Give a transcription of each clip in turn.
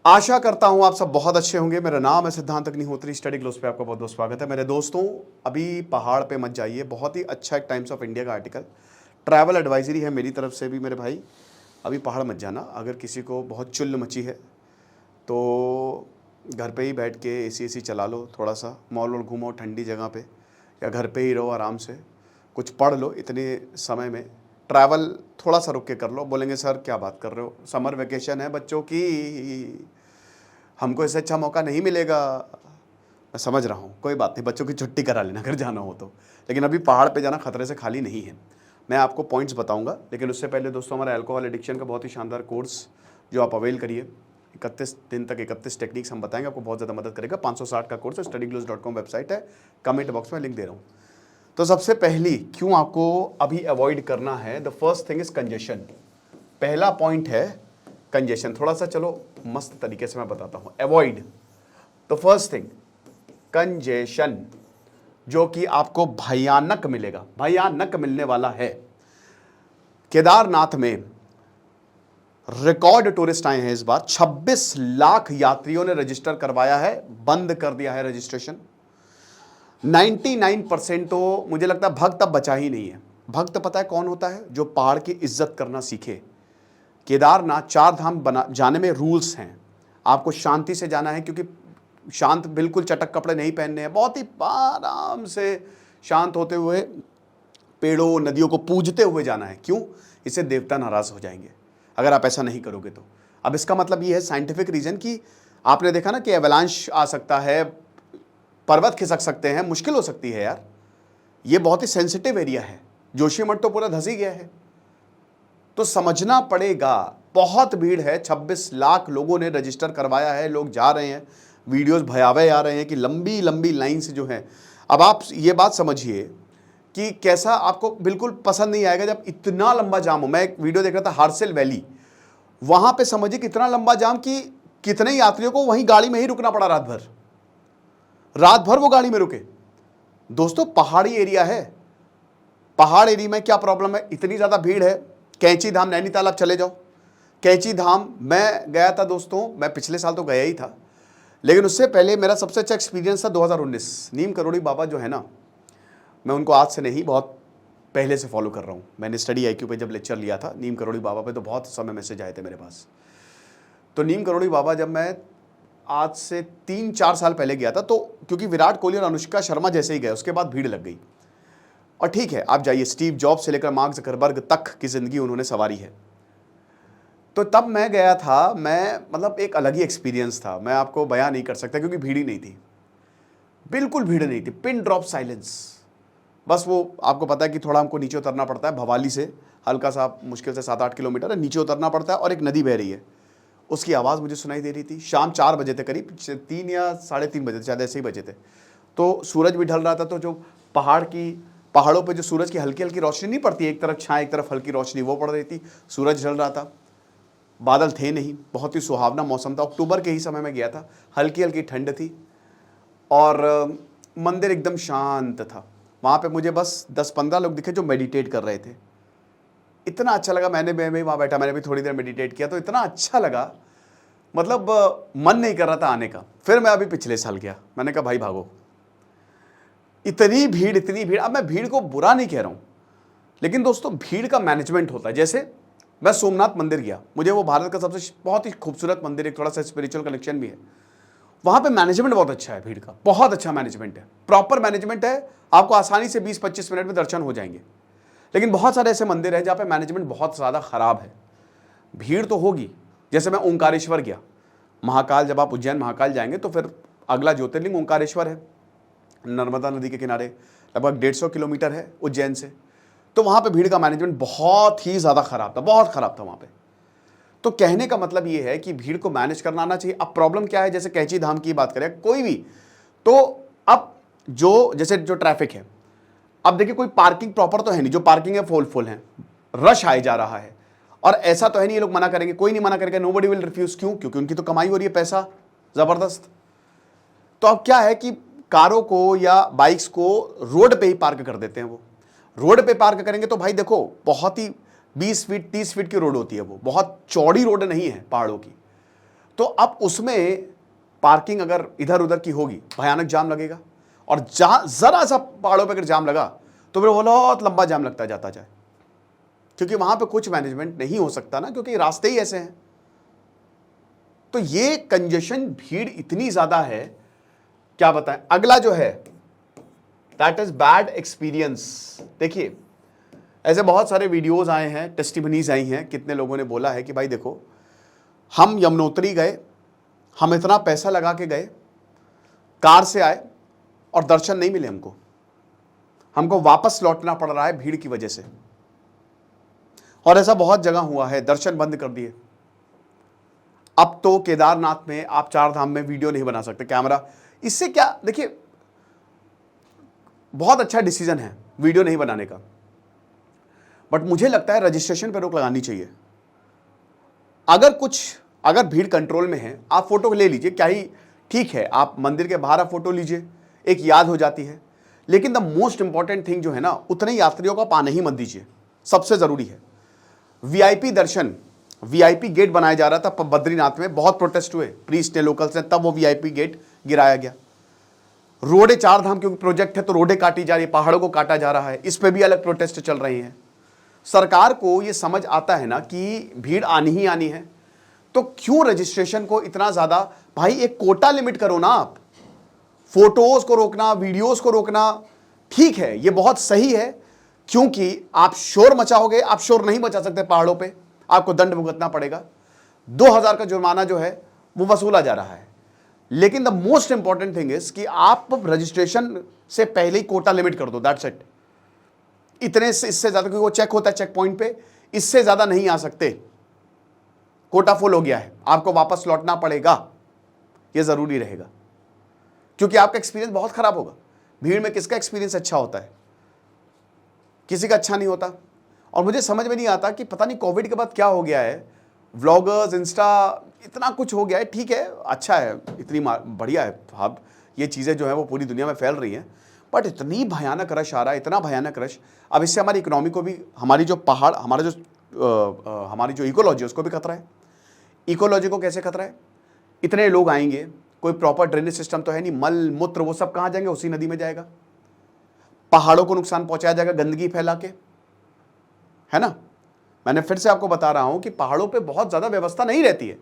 आशा करता हूं आप सब बहुत अच्छे होंगे। मेरा नाम है सिद्धांत अग्निहोत्री। स्टडी ग्लोस पे आपका बहुत बहुत स्वागत है। मेरे दोस्तों, अभी पहाड़ पे मत जाइए। बहुत ही अच्छा एक टाइम्स ऑफ इंडिया का आर्टिकल, ट्रैवल एडवाइजरी है मेरी तरफ से भी। मेरे भाई, अभी पहाड़ मत जाना। अगर किसी को बहुत चुल्ल मची है तो घर पे ही बैठ के एसी चला लो, थोड़ा सा मॉल वॉल घूमो ठंडी जगह पे, या घर पे ही रहो आराम से, कुछ पढ़ लो। इतने समय में ट्रैवल थोड़ा सा रुक के कर लो। बोलेंगे सर क्या बात कर रहे हो, समर वेकेशन है बच्चों की, हमको इससे अच्छा मौका नहीं मिलेगा। मैं समझ रहा हूँ, कोई बात नहीं, बच्चों की छुट्टी करा लेना अगर जाना हो तो। लेकिन अभी पहाड़ पे जाना खतरे से खाली नहीं है। मैं आपको पॉइंट्स बताऊंगा, लेकिन उससे पहले दोस्तों, हमारा अल्कोहल एडिक्शन का बहुत ही शानदार कोर्स जो आप अवेल करिए। 31 दिन तक 31 टेक्निक्स हम बताएंगे, आपको बहुत ज़्यादा मदद करेगा। 560 का कोर्स है, studyglows.com वेबसाइट है, कमेंट बॉक्स में लिंक दे रहा हूँ। तो सबसे पहली क्यों आपको अभी अवॉइड करना है, the first thing is congestion. पहला पॉइंट है कंजेशन। थोड़ा सा चलो मस्त तरीके से मैं बताता हूं। Avoid the first thing congestion, जो कि आपको भयानक मिलेगा, भयानक मिलने वाला है। केदारनाथ में रिकॉर्ड टूरिस्ट आए हैं इस बार। 26 लाख यात्रियों ने रजिस्टर करवाया है, बंद कर दिया है रजिस्ट्रेशन। 99% तो मुझे लगता है भक्त अब बचा ही नहीं है। भक्त पता है कौन होता है? जो पहाड़ की इज्जत करना सीखे। केदारनाथ 4 धाम बना जाने में रूल्स हैं। आपको शांति से जाना है, क्योंकि शांत, बिल्कुल चटक कपड़े नहीं पहनने हैं। बहुत ही आराम से शांत होते हुए, पेड़ों नदियों को पूजते हुए जाना है। क्यों? इससे देवता नाराज हो जाएंगे अगर आप ऐसा नहीं करोगे तो। अब इसका मतलब ये है साइंटिफिक रीजन कि आपने देखा ना कि एवलांश आ सकता है, पर्वत खिसक सकते हैं, मुश्किल हो सकती है यार। ये बहुत ही सेंसिटिव एरिया है। जोशीमठ तो पूरा धंस ही गया है, तो समझना पड़ेगा। बहुत भीड़ है, 26 लाख लोगों ने रजिस्टर करवाया है, लोग जा रहे हैं। वीडियोस भयावह आ रहे हैं कि लंबी लंबी लाइन से जो है। अब आप ये बात समझिए कि कैसा आपको बिल्कुल पसंद नहीं आएगा जब इतना लंबा जाम हो। मैं एक वीडियो देख रहा था हार्सिल वैली, वहां पे समझिए कितना लंबा जाम कि कितने यात्रियों को वहीं गाड़ी में ही रुकना पड़ा। रात भर वो गाड़ी में रुके। दोस्तों, पहाड़ी एरिया है। पहाड़ एरिया में क्या प्रॉब्लम है? इतनी ज्यादा भीड़ है। कैंची धाम, नैनीताल आप चले जाओ। कैंची धाम मैं गया था दोस्तों, मैं पिछले साल तो गया ही था, लेकिन उससे पहले मेरा सबसे अच्छा एक्सपीरियंस था 2019। नीम करोड़ी बाबा जो है ना, मैं उनको आज से नहीं, बहुत पहले से फॉलो कर रहा हूँ। मैंने स्टडी IQ पे जब लेक्चर लिया था नीम करोड़ी बाबा पे, तो बहुत समय मैसेज आए थे मेरे पास। तो नीम करोड़ी बाबा जब मैं आज से 3-4 साल पहले गया था, तो क्योंकि विराट कोहली और अनुष्का शर्मा जैसे ही गए, उसके बाद भीड़ लग गई। और ठीक है, आप जाइए, स्टीव जॉब्स से लेकर मार्क जकरबर्ग तक की जिंदगी उन्होंने सवारी है। तो तब मैं गया था, मैं मतलब एक अलग ही एक्सपीरियंस था, मैं आपको बयां नहीं कर सकता, क्योंकि भीड़ ही नहीं थी, बिल्कुल भीड़ नहीं थी। Pin drop silence. बस वो आपको पता है कि थोड़ा हमको नीचे उतरना पड़ता है, भवाली से हल्का सा, मुश्किल से 7-8 किलोमीटर है, नीचे उतरना पड़ता है, और एक नदी बह रही है, उसकी आवाज़ मुझे सुनाई दे रही थी। शाम 4 बजे थे करीब, 3 या 3:30 बजे थे शायद, ऐसे ही बजे थे। तो सूरज भी ढल रहा था, तो जो पहाड़ों पे जो सूरज की हल्की हल्की रोशनी नहीं पड़ती, एक तरफ छाया एक तरफ हल्की रोशनी, वो पड़ रही थी। सूरज ढल रहा था, बादल थे नहीं, बहुत ही सुहावना मौसम था। अक्टूबर के ही समय में गया था, हल्की हल्की ठंड थी, और मंदिर एकदम शांत था। वहाँ पे मुझे बस 10-15 लोग दिखे जो मेडिटेट कर रहे थे। इतना अच्छा लगा। मैं भी वहाँ बैठा, मैंने भी थोड़ी देर मेडिटेट किया, तो इतना अच्छा लगा, मतलब मन नहीं कर रहा था आने का। फिर मैं अभी पिछले साल गया, मैंने कहा भाई भागो, इतनी भीड़ इतनी भीड़। अब मैं भीड़ को बुरा नहीं कह रहा हूँ, लेकिन दोस्तों भीड़ का मैनेजमेंट होता है। जैसे मैं सोमनाथ मंदिर गया, मुझे वो भारत का सबसे बहुत ही खूबसूरत मंदिर, एक थोड़ा सा स्पिरिचुअल कनेक्शन भी है। वहाँ पे मैनेजमेंट बहुत अच्छा है, भीड़ का बहुत अच्छा मैनेजमेंट है, प्रॉपर मैनेजमेंट है। आपको आसानी से 20-25 मिनट में दर्शन हो जाएंगे। लेकिन बहुत सारे ऐसे मंदिर हैं जहाँ पे मैनेजमेंट बहुत ज़्यादा खराब है। भीड़ तो होगी। जैसे मैं ओंकारेश्वर गया, महाकाल, जब आप उज्जैन महाकाल जाएंगे तो फिर अगला ज्योतिर्लिंग ओंकारेश्वर है, नर्मदा नदी के किनारे, लगभग 150 किलोमीटर है उज्जैन से। तो वहाँ पे भीड़ का मैनेजमेंट बहुत ही ज़्यादा खराब था, बहुत खराब था वहाँ पे। तो कहने का मतलब ये है कि भीड़ को मैनेज करना आना चाहिए। अब प्रॉब्लम क्या है, जैसे कैंची धाम की बात करें कोई भी, तो अब जैसे जो ट्रैफिक है, अब देखिए कोई पार्किंग प्रॉपर तो है नहीं, जो पार्किंग है फुल है, रश आए जा रहा है। और ऐसा तो है नहीं ये लोग मना करेंगे, कोई नहीं मना करेगा, नोबडी विल रिफ्यूज। क्यों? क्योंकि उनकी तो कमाई हो रही है, पैसा जबरदस्त। तो अब क्या है कि कारों को या बाइक्स को रोड पे ही पार्क कर देते हैं। वो रोड पे पार्क करेंगे तो भाई देखो, बहुत ही 20 फीट 30 फीट की रोड होती है, वो बहुत चौड़ी रोड नहीं है पहाड़ों की। तो अब उसमें पार्किंग अगर इधर उधर की होगी, भयानक जाम लगेगा। और जहां जरा सा पहाड़ों पे अगर जाम लगा तो फिर बहुत लंबा जाम लगता जाता जाए, क्योंकि वहां पे कुछ मैनेजमेंट नहीं हो सकता ना, क्योंकि रास्ते ही ऐसे हैं। तो ये कंजेशन, भीड़ इतनी ज्यादा है, क्या बताएं। अगला जो है दैट इज बैड एक्सपीरियंस। देखिए, ऐसे बहुत सारे वीडियोस आए हैं, टेस्टिमनीज आई हैं, कितने लोगों ने बोला है कि भाई देखो, हम यमुनोत्री गए, हम इतना पैसा लगा के गए, कार से आए और दर्शन नहीं मिले हमको वापस लौटना पड़ रहा है भीड़ की वजह से। और ऐसा बहुत जगह हुआ है, दर्शन बंद कर दिए। अब तो केदारनाथ में आप 4 धाम में वीडियो नहीं बना सकते, कैमरा। इससे क्या, देखिए, बहुत अच्छा डिसीजन है वीडियो नहीं बनाने का, बट मुझे लगता है रजिस्ट्रेशन पे रोक लगानी चाहिए। अगर भीड़ कंट्रोल में है, आप फोटो ले लीजिए, क्या ही, ठीक है, आप मंदिर के बाहर फोटो लीजिए, एक याद हो जाती है। लेकिन द मोस्ट इंपॉर्टेंट थिंग जो है ना, उतने यात्रियों का पानी ही मत दीजिए, सबसे जरूरी है। वीआईपी दर्शन, वीआईपी गेट बनाया जा रहा था बद्रीनाथ में, बहुत प्रोटेस्ट हुए प्रीस्ट ने, लोकल्स ने, तब वो वीआईपी गेट गिराया गया। रोडे 4 धाम क्योंकि प्रोजेक्ट है तो रोडे काटी जा रही है, पहाड़ों को काटा जा रहा है, इस पे भी अलग प्रोटेस्ट चल रही हैं। सरकार को ये समझ आता है ना कि भीड़ आनी ही आनी है, तो क्यों रजिस्ट्रेशन को इतना ज्यादा, भाई एक कोटा लिमिट करो ना। आप फोटोज को रोकना, वीडियोस को रोकना, ठीक है, ये बहुत सही है, क्योंकि आप शोर मचाओगे, आप शोर नहीं मचा सकते पहाड़ों पे, आपको दंड भुगतना पड़ेगा। 2000 का जुर्माना जो है वो वसूला जा रहा है। लेकिन the most important thing is कि आप रजिस्ट्रेशन से पहले ही कोटा लिमिट कर दो, दैट्स इट। इतने से, इससे ज्यादा, क्योंकि वो चेक होता है चेक पॉइंट पे, इससे ज्यादा नहीं आ सकते। कोटा फुल हो गया है, आपको वापस लौटना पड़ेगा, यह जरूरी रहेगा, क्योंकि आपका एक्सपीरियंस बहुत खराब होगा। भीड़ में किसका एक्सपीरियंस अच्छा होता है? किसी का अच्छा नहीं होता। और मुझे समझ में नहीं आता कि पता नहीं कोविड के बाद क्या हो गया है, व्लॉगर्स, इंस्टा, इतना कुछ हो गया है। ठीक है, अच्छा है, इतनी बढ़िया है, अब ये चीज़ें जो है वो पूरी दुनिया में फैल रही हैं, बट इतनी भयानक रश आ रहा है, इतना भयानक रश। अब इससे हमारी इकोनॉमी को भी, हमारी जो पहाड़, हमारी जो इकोलॉजी, उसको भी खतरा है। इकोलॉजी को कैसे खतरा है? इतने लोग आएंगे, कोई प्रॉपर ड्रेनेज सिस्टम तो है नहीं, मल मूत्र वो सब कहाँ जाएंगे? उसी नदी में जाएगा। पहाड़ों को नुकसान पहुंचाया जाएगा गंदगी फैला के, है ना। मैंने फिर से आपको बता रहा हूं कि पहाड़ों पे बहुत ज्यादा व्यवस्था नहीं रहती है,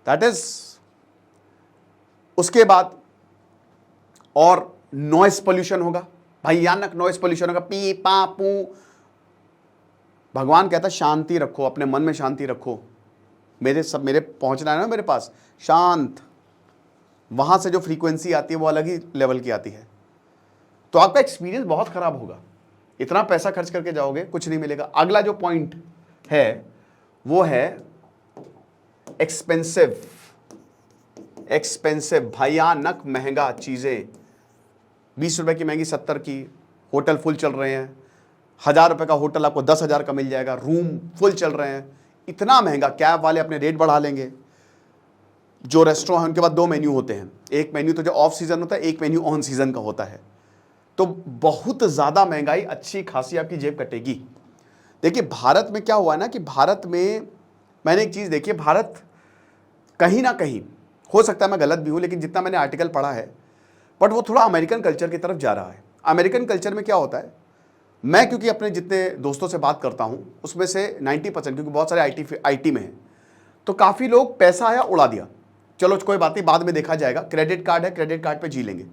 दैट इज। उसके बाद और नॉइस पोल्यूशन होगा, भयानक नॉइस पोल्यूशन होगा, पी पा पू। भगवान कहता है शांति रखो, अपने मन में शांति रखो। मेरे पहुंचना है ना मेरे पास, शांत, वहां से जो फ्रीक्वेंसी आती है वो अलग ही लेवल की आती है। तो आपका एक्सपीरियंस बहुत खराब होगा, इतना पैसा खर्च करके जाओगे, कुछ नहीं मिलेगा। अगला जो पॉइंट है वो है एक्सपेंसिव, भयानक महंगा चीजें। 20 रुपए की महंगी 70 की, होटल फुल चल रहे हैं। 1000 रुपए का होटल आपको 10,000 का मिल जाएगा, रूम फुल चल रहे हैं, इतना महंगा। कैब वाले अपने रेट बढ़ा लेंगे। जो रेस्टोरेंट है उनके पास 2 मेन्यू होते हैं, एक मेन्यू तो जो ऑफ सीजन होता है, एक मेन्यू ऑन सीजन का होता है। तो बहुत ज्यादा महंगाई, अच्छी खासी आपकी जेब कटेगी। देखिए भारत में क्या हुआ है ना, कि भारत में मैंने एक चीज देखी है, भारत कहीं ना कहीं, हो सकता है मैं गलत भी हूं, लेकिन जितना मैंने आर्टिकल पढ़ा है, बट वो थोड़ा अमेरिकन कल्चर की तरफ जा रहा है। अमेरिकन कल्चर में क्या होता है, मैं क्योंकि अपने जितने दोस्तों से बात करता हूं उसमें से 90%, क्योंकि बहुत सारे आईटी में हैं, तो काफ़ी लोग पैसा आया उड़ा दिया, चलो कोई बात नहीं, बाद में देखा जाएगा, क्रेडिट कार्ड है, क्रेडिट कार्ड पे जी लेंगे,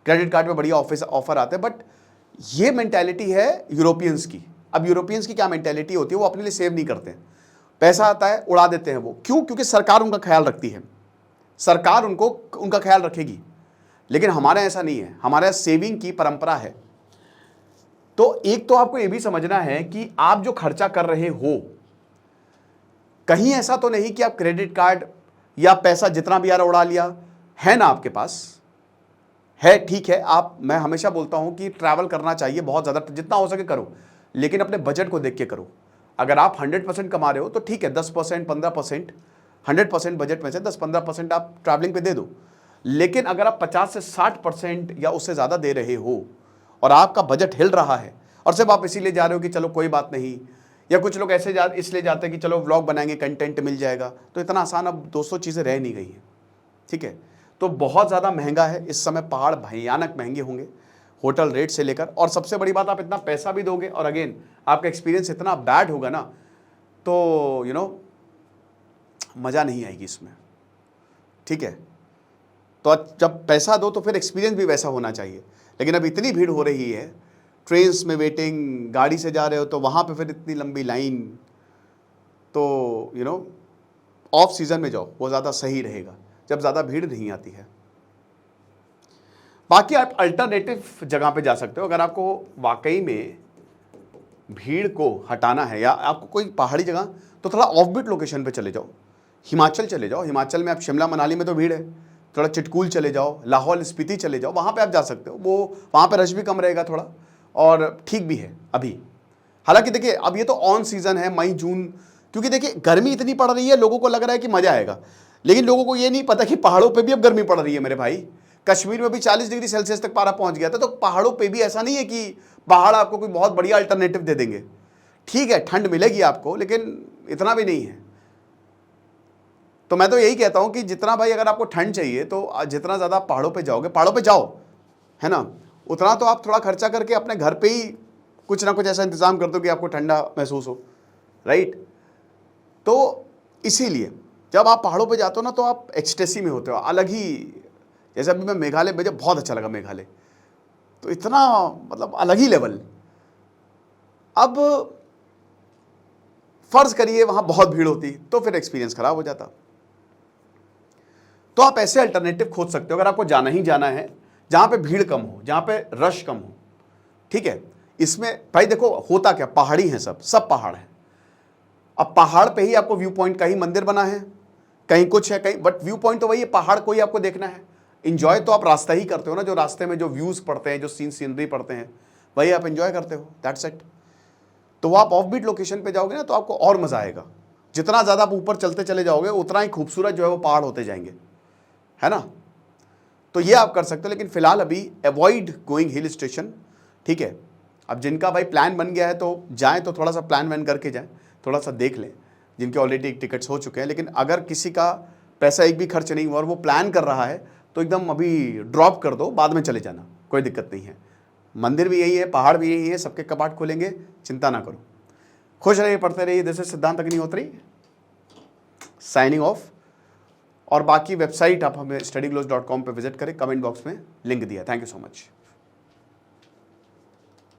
क्रेडिट कार्ड पे बढ़िया ऑफर आते हैं। बट ये मेंटालिटी है यूरोपियंस की। अब यूरोपियंस की क्या मेंटालिटी होती है, वो अपने लिए सेव नहीं करते हैं, पैसा आता है उड़ा देते हैं। वो क्यों? क्योंकि सरकार उनका ख्याल रखती है, सरकार उनका ख्याल रखेगी। लेकिन हमारे ऐसा नहीं है, हमारे सेविंग की परंपरा है। तो एक तो आपको यह भी समझना है कि आप जो खर्चा कर रहे हो, कहीं ऐसा तो नहीं कि आप क्रेडिट कार्ड या पैसा जितना भी यार उड़ा लिया है ना, आपके पास है, ठीक है। मैं हमेशा बोलता हूं कि ट्रैवल करना चाहिए, बहुत ज्यादा, जितना हो सके करो, लेकिन अपने बजट को देख के करो। अगर आप 100% कमा रहे हो तो ठीक है, 10%, 15%, 100% बजट में से 10-15% आप ट्रैवलिंग पे दे दो। लेकिन अगर आप 50 से 60% या उससे ज़्यादा दे रहे हो और आपका बजट हिल रहा है, और सिर्फ आप इसीलिए जा रहे हो कि चलो कोई बात नहीं, या कुछ लोग ऐसे इसलिए जाते हैं कि चलो व्लॉग बनाएंगे, कंटेंट मिल जाएगा। तो इतना आसान अब दोस्तों चीज़ें रह नहीं गई हैं, ठीक है। तो बहुत ज़्यादा महंगा है इस समय, पहाड़ भयानक महंगे होंगे होटल रेट से लेकर। और सबसे बड़ी बात, आप इतना पैसा भी दोगे और अगेन आपका एक्सपीरियंस इतना बैड होगा ना, तो मज़ा नहीं आएगी इसमें, ठीक है। तो जब पैसा दो तो फिर एक्सपीरियंस भी वैसा होना चाहिए। लेकिन अब इतनी भीड़ हो रही है, ट्रेन्स में वेटिंग, गाड़ी से जा रहे हो तो वहाँ पे फिर इतनी लंबी लाइन, तो ऑफ सीज़न में जाओ, वो ज़्यादा सही रहेगा जब ज़्यादा भीड़ नहीं आती है। बाकी आप अल्टरनेटिव जगह पे जा सकते हो अगर आपको वाकई में भीड़ को हटाना है, या आपको कोई पहाड़ी जगह, तो थोड़ा ऑफबीट लोकेशन पे चले जाओ। हिमाचल चले जाओ, हिमाचल में आप शिमला मनाली में तो भीड़ है, थोड़ा चिटकूल चले जाओ, लाहौल स्पीति चले जाओ, वहाँ पे आप जा सकते हो। वो वहाँ पे रश भी कम रहेगा थोड़ा, और ठीक भी है अभी। हालांकि देखिए अब ये तो ऑन सीज़न है, मई जून, क्योंकि देखिए गर्मी इतनी पड़ रही है, लोगों को लग रहा है कि मज़ा आएगा, लेकिन लोगों को ये नहीं पता कि पहाड़ों पे भी अब गर्मी पड़ रही है मेरे भाई। कश्मीर में भी 40 डिग्री सेल्सियस तक पारा पहुंच गया था। तो पहाड़ों पे भी ऐसा नहीं है कि पहाड़ आपको कोई बहुत बढ़िया अल्टरनेटिव दे देंगे। ठीक है, ठंड मिलेगी आपको, लेकिन इतना भी नहीं है। तो मैं तो यही कहता हूं कि जितना भाई अगर आपको ठंड चाहिए तो जितना ज़्यादा पहाड़ों पे जाओगे, पहाड़ों पे जाओ, है ना, उतना तो आप थोड़ा खर्चा करके अपने घर पे ही कुछ ना कुछ ऐसा इंतज़ाम कर दो कि आपको ठंडा महसूस हो, राइट। तो इसीलिए जब आप पहाड़ों पे जाते हो ना, तो आप एक्सटेसी में होते हो, अलग ही। जैसे अभी मैं मेघालय, मुझे बहुत अच्छा लगा मेघालय, तो इतना मतलब अलग ही लेवल। अब फर्ज करिए वहां बहुत भीड़ होती तो फिर एक्सपीरियंस खराब हो जाता। तो आप ऐसे अल्टरनेटिव खोज सकते हो अगर आपको जाना ही जाना है जहां पे भीड़ कम हो, जहां पे रश कम हो, ठीक है। इसमें भाई देखो होता क्या, पहाड़ी हैं, सब पहाड़ हैं। अब पहाड़ पे ही आपको व्यू पॉइंट, कहीं मंदिर बना है, कहीं कुछ है, कहीं, बट व्यू पॉइंट तो वही है, पहाड़ को ही आपको देखना है। इंजॉय तो आप रास्ता ही करते हो ना, जो रास्ते में जो व्यूज पड़ते हैं, जो सीनरी पड़ते हैं, वही आप इंजॉय करते हो, दैट्स इट। तो वो आप ऑफबीट लोकेशन पे जाओगे ना, तो आपको और मजा आएगा। जितना ज्यादा आप ऊपर चलते चले जाओगे, उतना ही खूबसूरत जो है वो पहाड़ होते जाएंगे, है ना। तो ये आप कर सकते हो, लेकिन फिलहाल अभी अवॉइड गोइंग हिल स्टेशन, ठीक है। अब जिनका भाई प्लान बन गया है तो जाएं, तो थोड़ा सा प्लान वैन करके जाएं, थोड़ा सा देख लें, जिनके ऑलरेडी टिकट्स हो चुके हैं। लेकिन अगर किसी का पैसा एक भी खर्च नहीं हुआ और वो प्लान कर रहा है, तो एकदम अभी ड्रॉप कर दो, बाद में चले जाना, कोई दिक्कत नहीं है। मंदिर भी यही है, पहाड़ भी यही है, सबके कपाट खोलेंगे, चिंता ना करो। खुश रहिए, पढ़ते रहिए। दिस इज सिद्धांत अग्निहोत्री, साइनिंग ऑफ। और बाकी वेबसाइट आप हमें studyglose.com पे विजिट करें, कमेंट बॉक्स में लिंक दिया। Thank you so much.